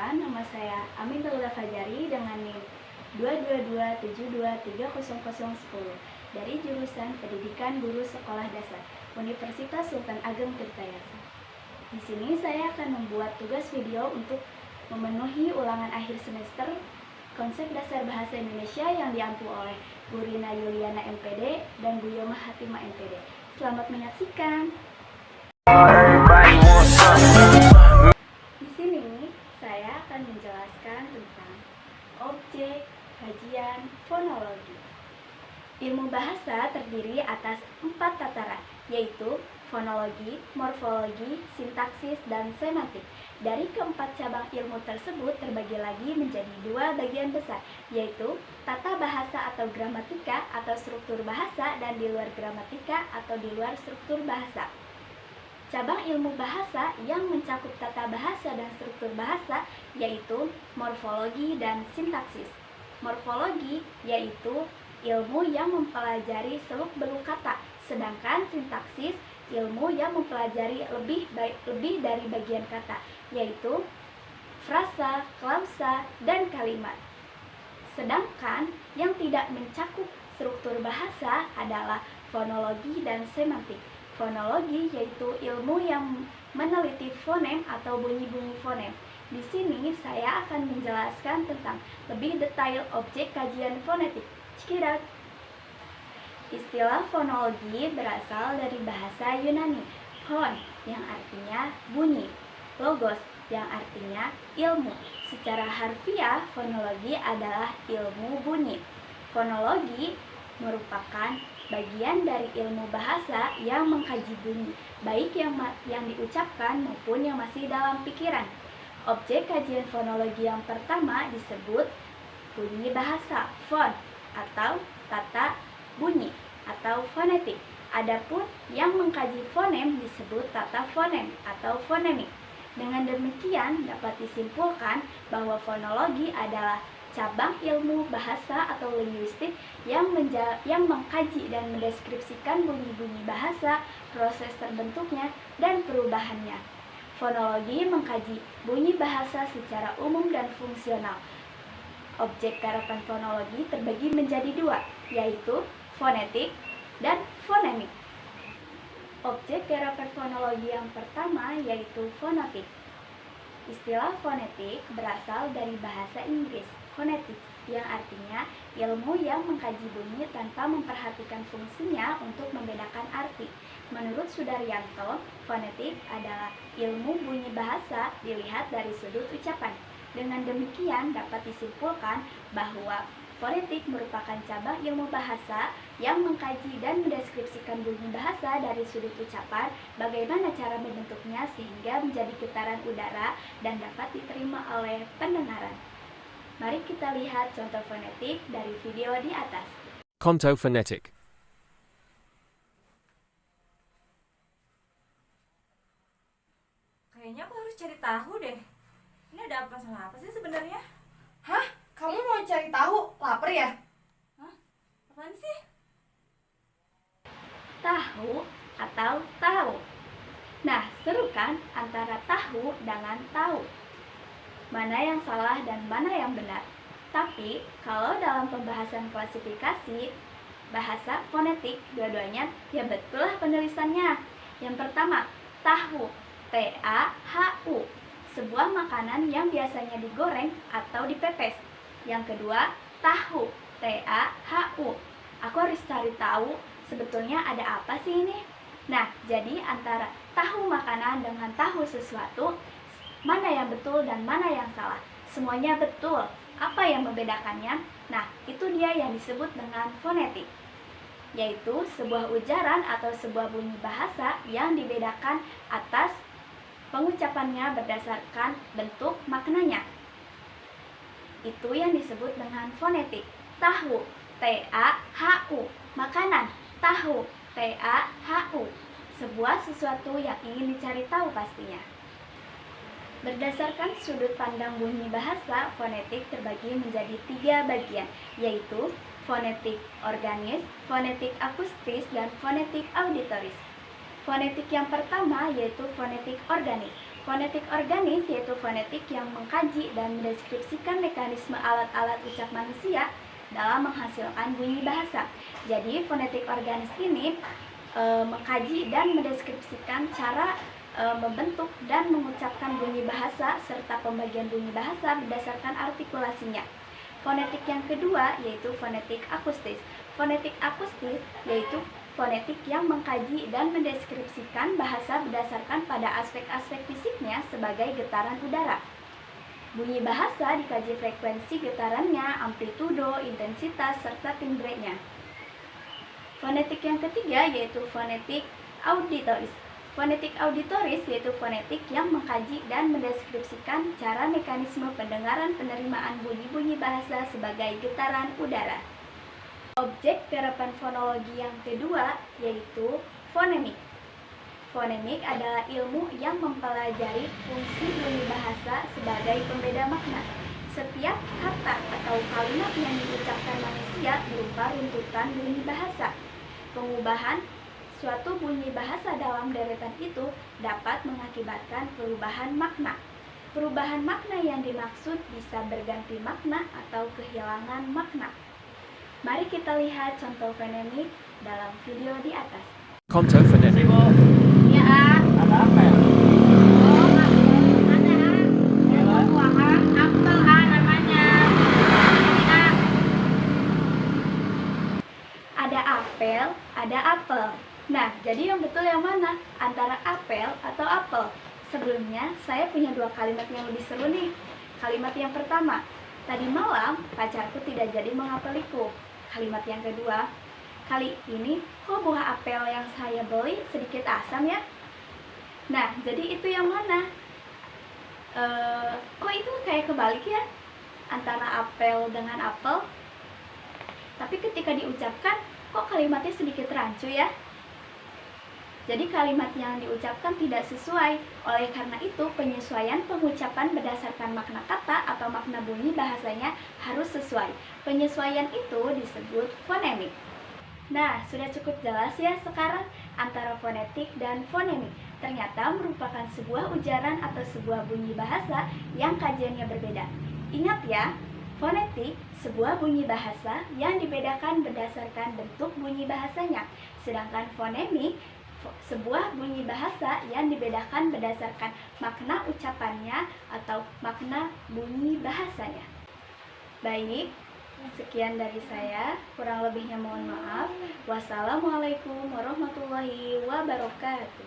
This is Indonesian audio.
Perkenalkan, nama saya Amin Daula Fajari dengan NIM 22272300010 dari jurusan Pendidikan Guru Sekolah Dasar Universitas Sultan Ageng Tirtayasa. Di sini saya akan membuat tugas video untuk memenuhi ulangan akhir semester konsep dasar bahasa Indonesia yang diampu oleh Bu Rina Yuliana MPD dan Bu Yoma Hatima MPD. Selamat menyaksikan. Di sini saya akan menjelaskan tentang objek kajian fonologi. Ilmu bahasa terdiri atas 4 tataran, yaitu fonologi, morfologi, sintaksis, dan semantik. Dari keempat cabang ilmu tersebut terbagi lagi menjadi 2 bagian besar, yaitu tata bahasa atau gramatika atau struktur bahasa dan di luar gramatika atau di luar struktur bahasa. Cabang ilmu bahasa yang mencakup tata bahasa dan struktur bahasa yaitu morfologi dan sintaksis. Morfologi yaitu ilmu yang mempelajari seluk-beluk kata, sedangkan sintaksis ilmu yang mempelajari lebih dari bagian kata, yaitu frasa, klausa, dan kalimat. Sedangkan yang tidak mencakup struktur bahasa adalah fonologi dan semantik. Fonologi yaitu ilmu yang meneliti fonem atau bunyi-bunyi fonem. Di sini saya akan menjelaskan tentang lebih detail objek kajian fonetik. Cekirat. Istilah fonologi berasal dari bahasa Yunani, phon yang artinya bunyi, logos yang artinya ilmu. Secara harfiah, fonologi adalah ilmu bunyi. Fonologi merupakan bagian dari ilmu bahasa yang mengkaji bunyi, baik yang diucapkan maupun yang masih dalam pikiran. Objek kajian fonologi yang pertama disebut bunyi bahasa, fon, atau tata bunyi, atau fonetik. Adapun yang mengkaji fonem disebut tata fonem atau fonemik. Dengan demikian dapat disimpulkan bahwa fonologi adalah cabang ilmu bahasa atau linguistik yang mengkaji dan mendeskripsikan bunyi-bunyi bahasa, proses terbentuknya, dan perubahannya. Fonologi mengkaji bunyi bahasa secara umum dan fungsional. Objek garapan fonologi terbagi menjadi 2, yaitu fonetik dan fonemik. Objek garapan fonologi yang pertama yaitu fonetik. Istilah fonetik berasal dari bahasa Inggris fonetik, yang artinya ilmu yang mengkaji bunyi tanpa memperhatikan fungsinya untuk membedakan arti. Menurut Sudaryanto, fonetik adalah ilmu bunyi bahasa dilihat dari sudut ucapan. Dengan demikian dapat disimpulkan bahwa fonetik merupakan cabang ilmu bahasa yang mengkaji dan mendeskripsikan bunyi bahasa dari sudut ucapan, bagaimana cara membentuknya sehingga menjadi getaran udara dan dapat diterima oleh pendengaran. Mari kita lihat contoh fonetik dari video di atas. Conto phonetic. Kayaknya aku harus cari tahu deh. Ini ada apa salah apa sih sebenarnya? Hah? Kamu mau cari tahu? Laper ya? Hah? Apaan sih? Tahu atau tahu. Nah, serukan antara tahu dengan tahu. Mana yang salah dan mana yang benar. Tapi, kalau dalam pembahasan klasifikasi bahasa fonetik, dua-duanya ya betul lah penulisannya. Yang pertama, tahu, T-A-H-U, sebuah makanan yang biasanya digoreng atau dipepes. Yang kedua, tahu, T-A-H-U. Aku harus cari tahu sebetulnya ada apa sih ini. Nah, jadi antara tahu makanan dengan tahu sesuatu, mana yang betul dan mana yang salah? Semuanya betul. Apa yang membedakannya? Nah, itu dia yang disebut dengan fonetik, yaitu sebuah ujaran atau sebuah bunyi bahasa yang dibedakan atas pengucapannya berdasarkan bentuk maknanya. Itu yang disebut dengan fonetik. Tahu, T-A-H-U, makanan, tahu, T-A-H-U, sebuah sesuatu yang ingin dicari tahu pastinya. Berdasarkan sudut pandang bunyi bahasa, fonetik terbagi menjadi 3 bagian, yaitu fonetik organis, fonetik akustis, dan fonetik auditoris. Fonetik yang pertama yaitu fonetik organis. Fonetik organis yaitu fonetik yang mengkaji dan mendeskripsikan mekanisme alat-alat ucap manusia dalam menghasilkan bunyi bahasa. Jadi fonetik organis ini mengkaji dan mendeskripsikan cara membentuk dan mengucapkan bunyi bahasa serta pembagian bunyi bahasa berdasarkan artikulasinya. Fonetik yang kedua yaitu fonetik akustis. Fonetik akustis yaitu fonetik yang mengkaji dan mendeskripsikan bahasa berdasarkan pada aspek-aspek fisiknya sebagai getaran udara. Bunyi bahasa dikaji frekuensi getarannya, amplitudo, intensitas, serta timbrenya. Fonetik yang ketiga yaitu fonetik auditoris. Fonetik auditoris yaitu fonetik yang mengkaji dan mendeskripsikan cara mekanisme pendengaran penerimaan bunyi-bunyi bahasa sebagai getaran udara. Objek garapan fonologi yang kedua yaitu fonemik. Fonemik adalah ilmu yang mempelajari fungsi bunyi bahasa sebagai pembeda makna. Setiap kata atau kalimat yang diucapkan manusia berupa runtutan bunyi bahasa. Pengubahan suatu bunyi bahasa dalam deretan itu dapat mengakibatkan perubahan makna. Perubahan makna yang dimaksud bisa berganti makna atau kehilangan makna. Mari kita lihat contoh fonemik dalam video di atas. Contoh fonetic. Ya, Ada apa ya? ada buahan apel namanya. Ini Ada apel, ada apel. Nah, jadi yang betul yang mana? Antara apel atau apel? Sebelumnya, saya punya dua kalimat yang lebih seru nih. Kalimat yang pertama, tadi malam pacarku tidak jadi mengapeliku. Kalimat yang kedua, kali ini kok buah apel yang saya beli sedikit asam ya? Nah, jadi itu yang mana? Kok itu kayak kebalik ya? Antara apel dengan apel. Tapi ketika diucapkan, kok kalimatnya sedikit rancu ya? Jadi kalimat yang diucapkan tidak sesuai. Oleh karena itu, penyesuaian pengucapan berdasarkan makna kata atau makna bunyi bahasanya harus sesuai. Penyesuaian itu disebut fonemik. Nah, sudah cukup jelas ya sekarang antara fonetik dan fonemik. Ternyata merupakan sebuah ujaran atau sebuah bunyi bahasa yang kajiannya berbeda. Ingat ya, fonetik sebuah bunyi bahasa yang dibedakan berdasarkan bentuk bunyi bahasanya. Sedangkan fonemik sebuah bunyi bahasa yang dibedakan berdasarkan makna ucapannya atau makna bunyi bahasanya. Baik, sekian dari saya. Kurang lebihnya mohon maaf. Wassalamualaikum warahmatullahi wabarakatuh.